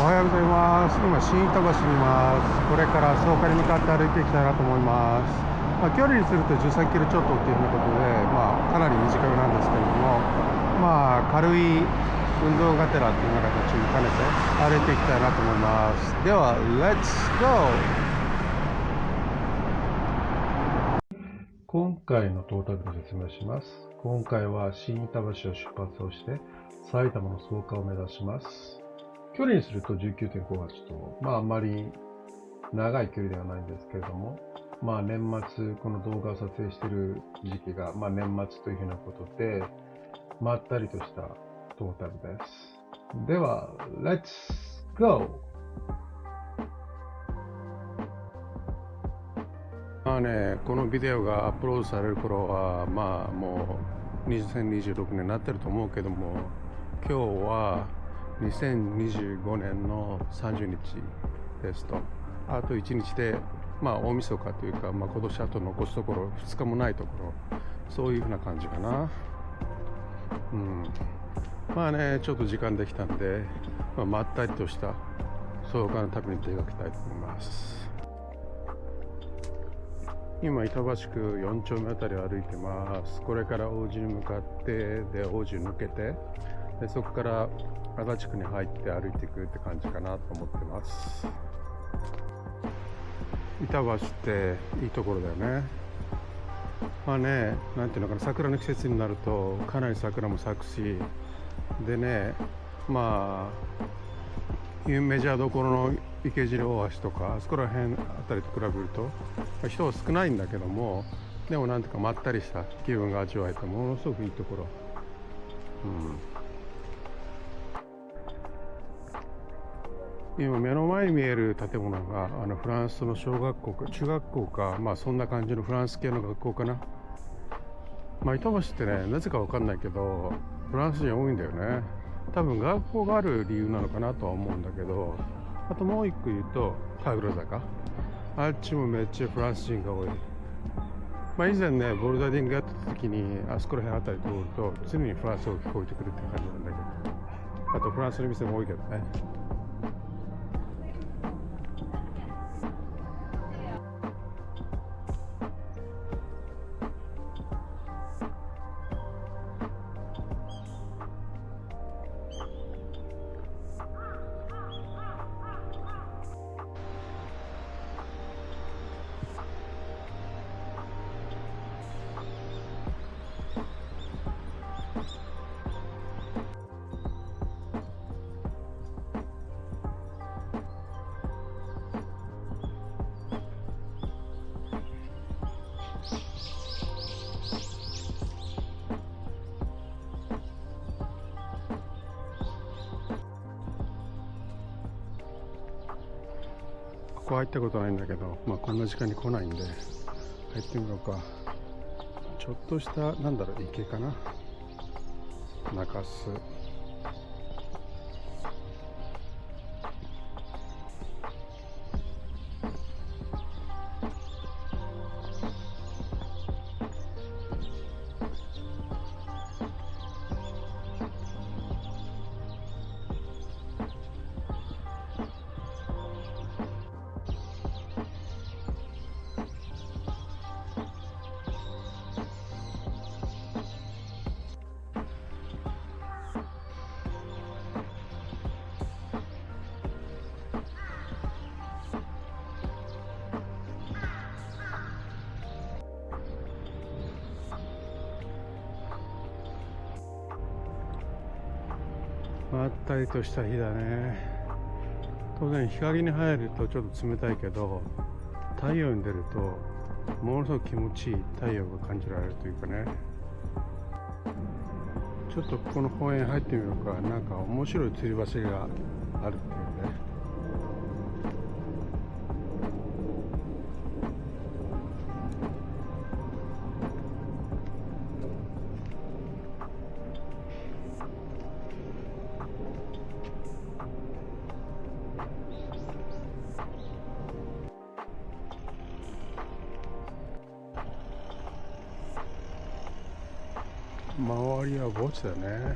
おはようございます。今、新板橋にいます。これから草加に向かって歩いていきたいなと思います。距離にすると13キロちょっとっていうことで、かなり短くなんですけれども、軽い運動がてらっていうような形に兼ねて歩いていきたいなと思います。では、レッツゴー。今回のトータルで説明します。今回は新板橋を出発をして、埼玉の草加を目指します。距離にすると 19.58 と、あんまり長い距離ではないんですけれども、年末、この動画を撮影している時期が、年末というふうなことで、まったりとしたトータルです。では、Let's go! このビデオがアップロードされる頃は、もう2026年になってると思うけども、今日は2025年の30日ですと。あと1日で、大晦日というか、今年あと残すところ2日もないところ、そういうふうな感じかな。ちょっと時間できたんで、まったりとした草加の旅に出かけたいと思います。今、板橋区4丁目あたりを歩いてます。これから王子に向かって、で、王子を抜けて、でそこから足立区に入って歩いていくって感じかなと思ってます。板橋っていいところだよね。なんていうのかな、桜の季節になるとかなり桜も咲くし、でね、メジャーどころの池尻大橋とかあそこら辺あたりと比べると人は少ないんだけども、でもなんていうかまったりした気分が味わえてものすごくいいところ。今目の前に見える建物がフランスの小学校か中学校か、そんな感じのフランス系の学校かな。板橋ってね、なぜかわかんないけどフランス人多いんだよね。多分学校がある理由なのかなとは思うんだけど、あともう一個言うと神楽坂、あっちもめっちゃフランス人が多い。以前ねボルダリングやってた時にあそこら辺あたり通ると常にフランス語が聞こえてくるって感じなんだけど、あとフランスの店も多いけどね。ここ入ったことないんだけど、こんな時間に来ないんで入ってみようか。ちょっとした池かな、中洲。まったりとした日だね。当然日陰に入るとちょっと冷たいけど、太陽に出るとものすごく気持ちいい太陽が感じられるというかね。ちょっとここの公園入ってみようか。なんか面白い吊り橋があるっていうね。周りは墓地だね。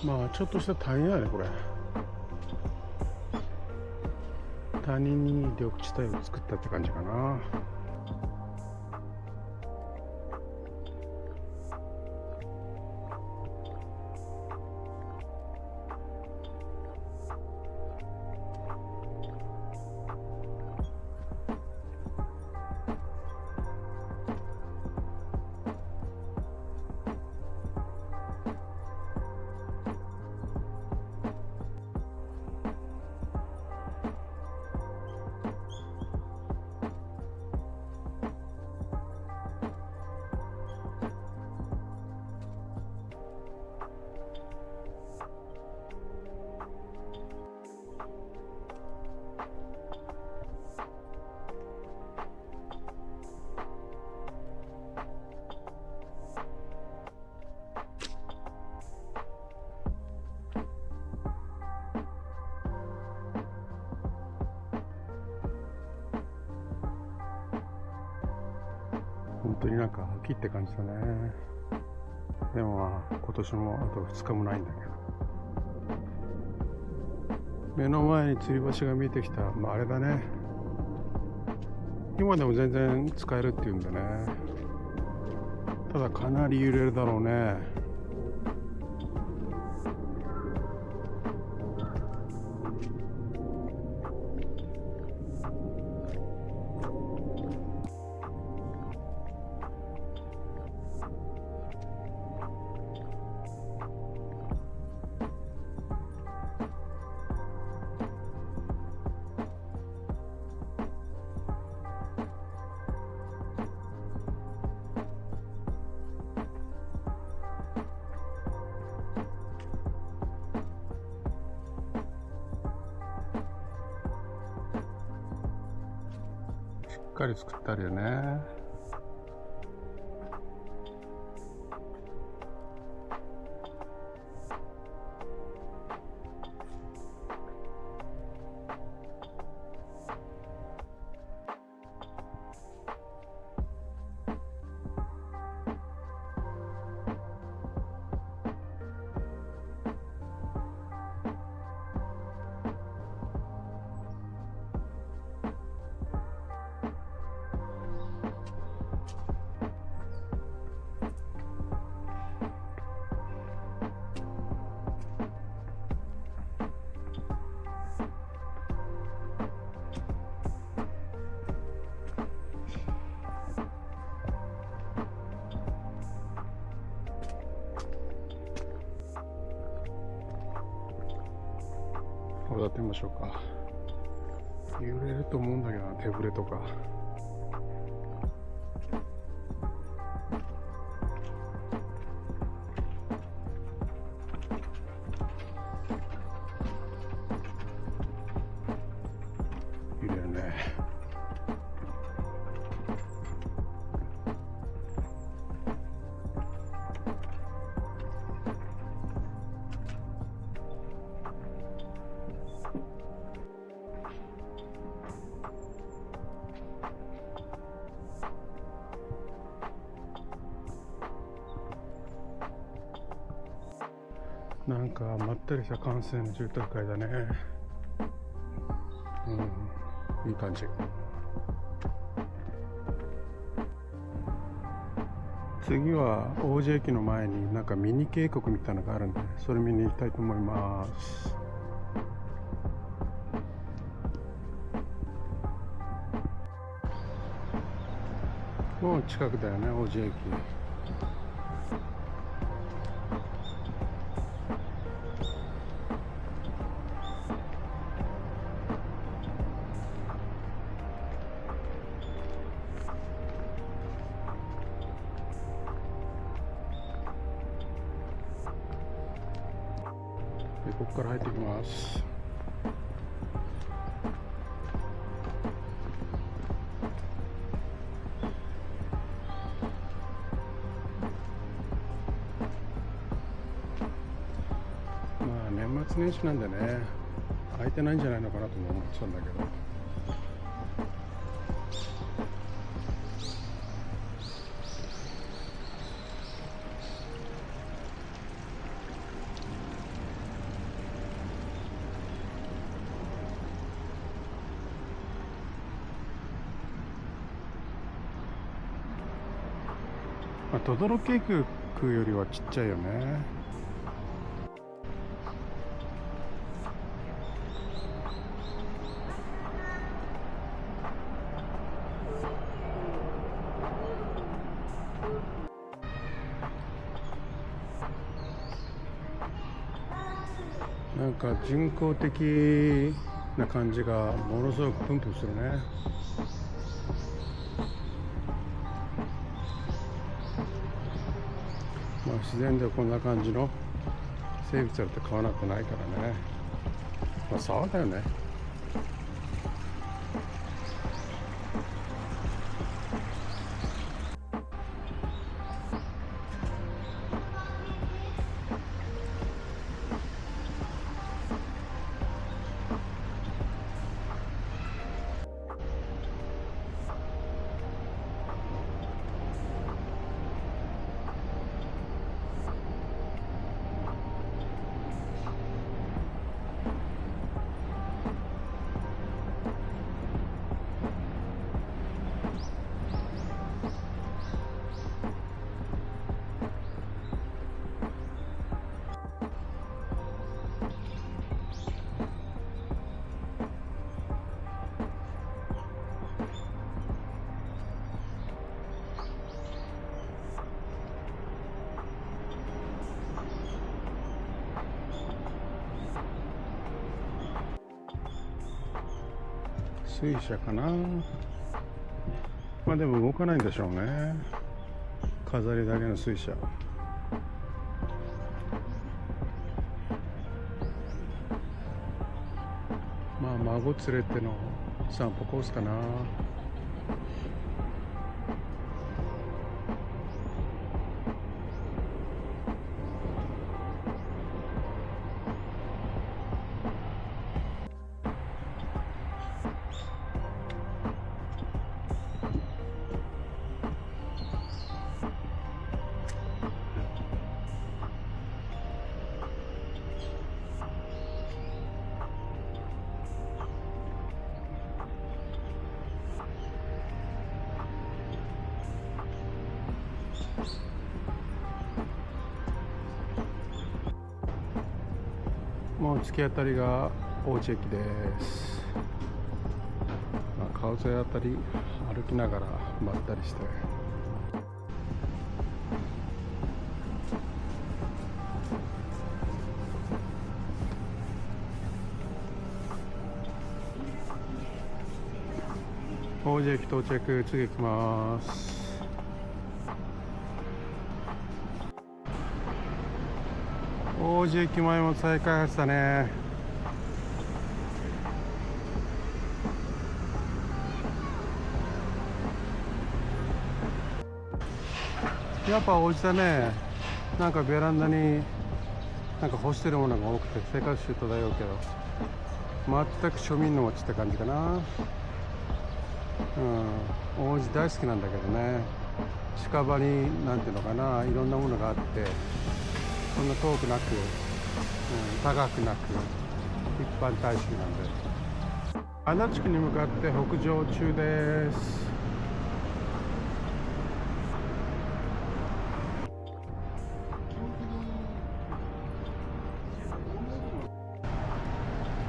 まあちょっとした谷だねこれ。谷に緑地帯を作ったって感じかな。本当になんか秋って感じだね。でもまあ今年もあと2日もないんだけど、目の前に吊り橋が見えてきた。まああれだね、今でも全然使えるっていうんだね。ただかなり揺れるだろうね。しっかり作ってあるよね。これやってみましょうか。揺れると思うんだけどな、手ぶれとか。揺れるね。なんかまったりした閑静な住宅街だね。いい感じ。次は王子駅の前になんかミニ渓谷みたいなのがあるんで、それ見に行きたいと思います。もう近くだよね、王子駅。でここから入っていきます。まあ年末年始なんでね、空いてないんじゃないのかなとも思ってたんだけど。まあ、トドロケークよりはちっちゃいよね。なんか人工的な感じがものすごくプンプンするね。まあ、自然でこんな感じの生物だって買わなくないからね。まあそうだよね。水車かな。まあでも動かないんでしょうね。飾りだけの水車。まあ孫連れての散歩コースかな。もう突き当たりが王子駅です。まあ、川沿いあたり歩きながらまったりして。王子駅到着、次行きます。王子駅前も再開発だね。やっぱ王子だね。なんかベランダになんか干してるものが多くて生活習漂うけど、全く庶民の街って感じかな。王子大好きなんだけどね。近場になんていうのかな、いろんなものがあって、そんな遠くなく、高くなく一般大衆なんで。足立区に向かって北上中です。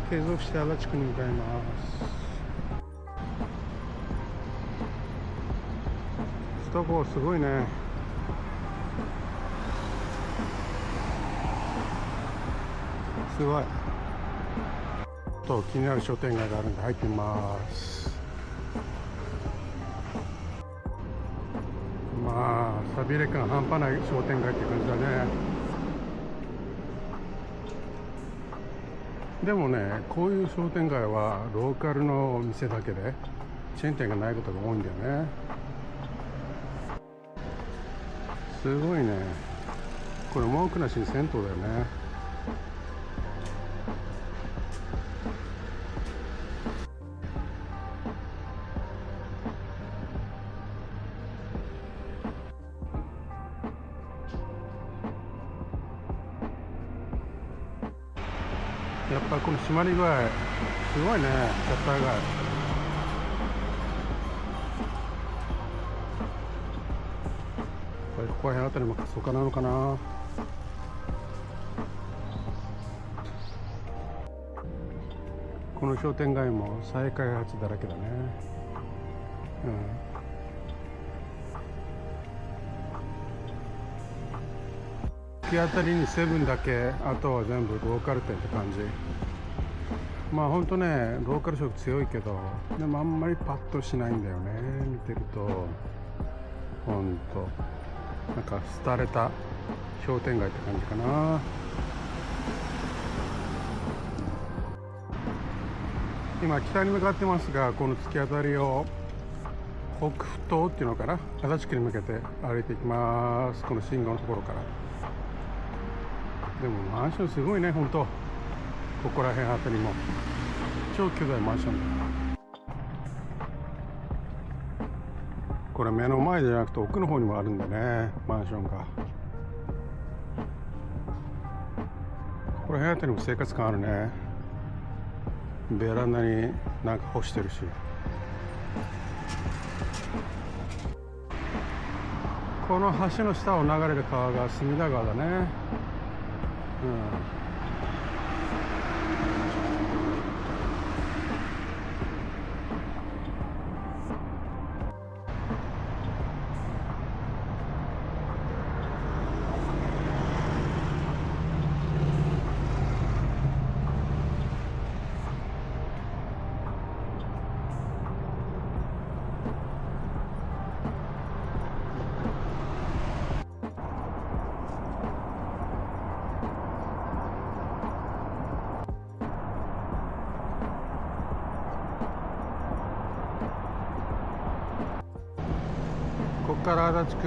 継続して足立区に向かいます。首都高すごいね。すごい。と気になる商店街があるんで入ってみます。まあさびれ感半端ない商店街って感じだね。でもね、こういう商店街はローカルの店だけでチェーン店がないことが多いんだよね。すごいね。これ文句なしに銭湯だよね。やっぱこの締まり具合すごいね。シャッター街。ここら辺あたりも過疎化なのかな。この商店街も再開発だらけだね。突き当たりにセブンだけ、あとは全部ローカル店って感じ。まあほんとね、ローカル色強いけど、でもあんまりパッとしないんだよね、見てると。ほんとなんか廃れた商店街って感じかな。今北に向かってますが、この突き当たりを北東っていうのかな、足立区に向けて歩いていきます。この信号のところから。でもマンションすごいね、ほんと。ここら辺あたりも超巨大マンションだ。これ目の前じゃなくて奥の方にもあるんだね、マンションが。ここら辺あたりも生活感あるね。ベランダになんか干してるし。この橋の下を流れる川が隅田川だね。ここから足立区、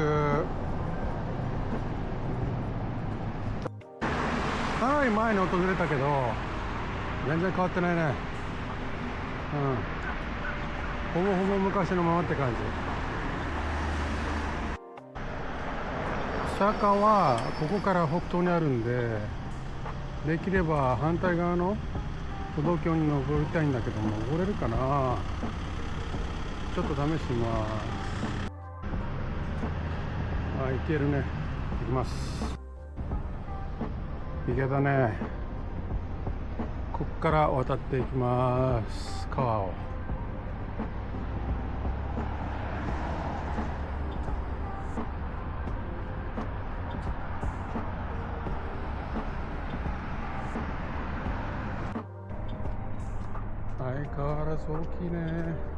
かなり前に訪れたけど全然変わってないね。ほぼほぼ昔のままって感じ。坂はここから北東にあるんで、できれば反対側の歩道橋に登りたいんだけども、登れるかな。ちょっと試してみます。いけるね。行きます。池だね。こっから渡っていきます、川を。相変わらず大きいね。